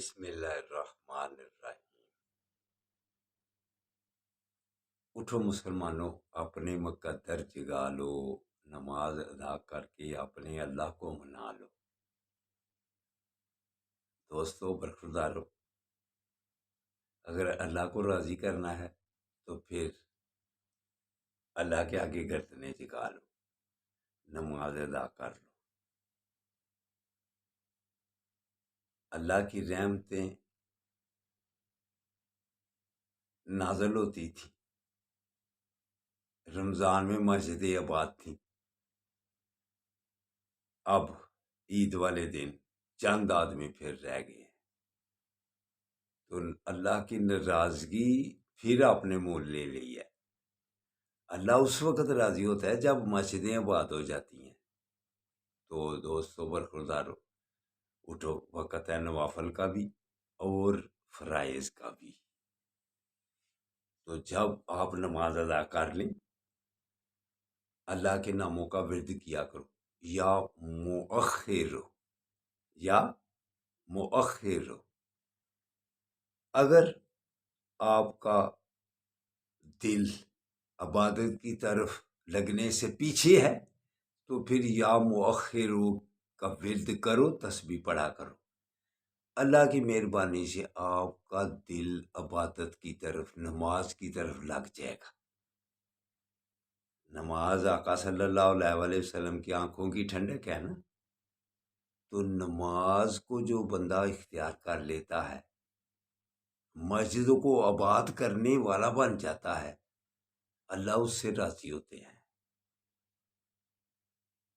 بسم اللہ الرحمن الرحیم۔ اٹھو مسلمانوں، اپنے مقدر جگا لو، نماز ادا کر کے اپنے اللہ کو منا لو۔ دوستو برخوردارو، اگر اللہ کو راضی کرنا ہے تو پھر اللہ کے آگے گردنیں جھکا لو، نماز ادا کر لو۔ اللہ کی رحمتیں نازل ہوتی تھی، رمضان میں مسجدیں آباد تھیں۔ اب عید والے دن چند آدمی پھر رہ گئے ہیں، تو اللہ کی ناراضگی پھر اپنے مول لے لی ہے۔ اللہ اس وقت راضی ہوتا ہے جب مسجدیں آباد ہو جاتی ہیں۔ تو دوستو برخوردارو، اٹھو، وقت ہے نوافل کا بھی اور فرائض کا بھی۔ تو جب آپ نماز ادا کر لیں، اللہ کے ناموں کا ورد کیا کرو، یا مؤخر، یا مؤخر۔ اگر آپ کا دل عبادت کی طرف لگنے سے پیچھے ہے تو پھر یا مؤخر کا ورد کرو، تسبیح پڑھا کرو۔ اللہ کی مہربانی سے آپ کا دل عبادت کی طرف، نماز کی طرف لگ جائے گا۔ نماز آقا صلی اللہ علیہ وسلم کی آنکھوں کی ٹھنڈک ہے نا۔ تو نماز کو جو بندہ اختیار کر لیتا ہے، مسجدوں کو آباد کرنے والا بن جاتا ہے، اللہ اس سے راضی ہوتے ہیں۔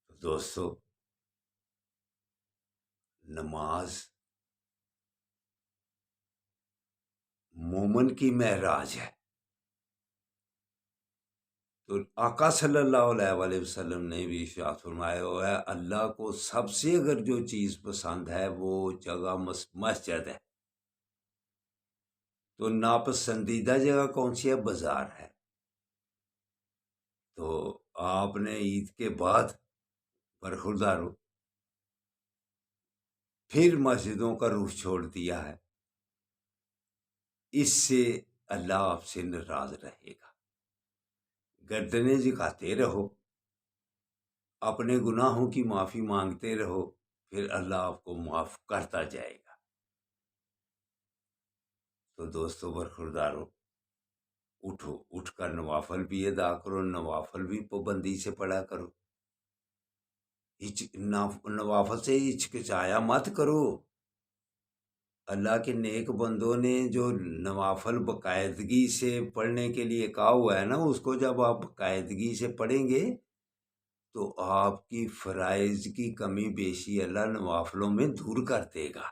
تو دوستو، نماز مومن کی معراج ہے۔ تو آقا صلی اللہ علیہ وسلم نے بھی ارشاد فرمایا ہوا ہے، اللہ کو سب سے اگر جو چیز پسند ہے وہ جگہ مسجد ہے۔ تو ناپسندیدہ جگہ کون سی ہے؟ بازار ہے۔ تو آپ نے عید کے بعد برخوردارو پھر مسجدوں کا رخ چھوڑ دیا ہے، اس سے اللہ آپ سے ناراض رہے گا۔ گردنیں جھکاتے رہو، اپنے گناہوں کی معافی مانگتے رہو، پھر اللہ آپ کو معاف کرتا جائے گا۔ تو دوستو برخوردارو، اٹھو، اٹھ کر نوافل بھی ادا کرو، نوافل بھی پابندی سے پڑھا کرو۔ نوافل سے ہچکچایا مت کرو۔ اللہ کے نیک بندوں نے جو نوافل باقاعدگی سے پڑھنے کے لیے کہا ہوا ہے نا، اس کو جب آپ باقاعدگی سے پڑھیں گے تو آپ کی فرائض کی کمی بیشی اللہ نوافلوں میں دور کر دے گا۔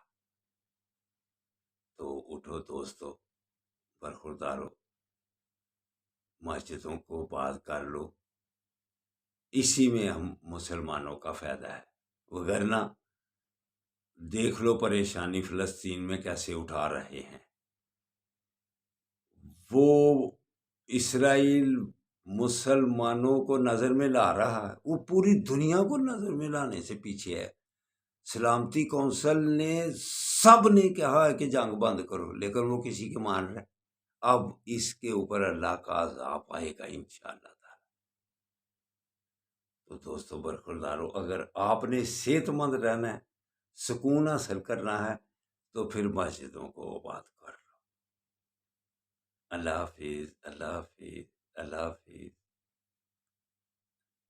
تو اٹھو دوستو برخوردارو، مسجدوں کو آباد کر لو، اسی میں ہم مسلمانوں کا فائدہ ہے۔ وگرنہ دیکھ لو پریشانی فلسطین میں کیسے اٹھا رہے ہیں۔ وہ اسرائیل مسلمانوں کو نظر میں لا رہا ہے، وہ پوری دنیا کو نظر میں لانے سے پیچھے ہے۔ سلامتی کونسل نے سب نے کہا ہے کہ جنگ بند کرو، لیکن وہ کسی کے مان رہے۔ اب اس کے اوپر اللہ کا عذاب آئے گا انشاءاللہ تعالی۔ تو دوستو برخوردارو، اگر آپ نے صحت مند رہنا ہے، سکون حاصل کرنا ہے، تو پھر مسجدوں کو آباد کر لو۔ اللہ حافظ، اللہ حافظ، اللہ حافظ۔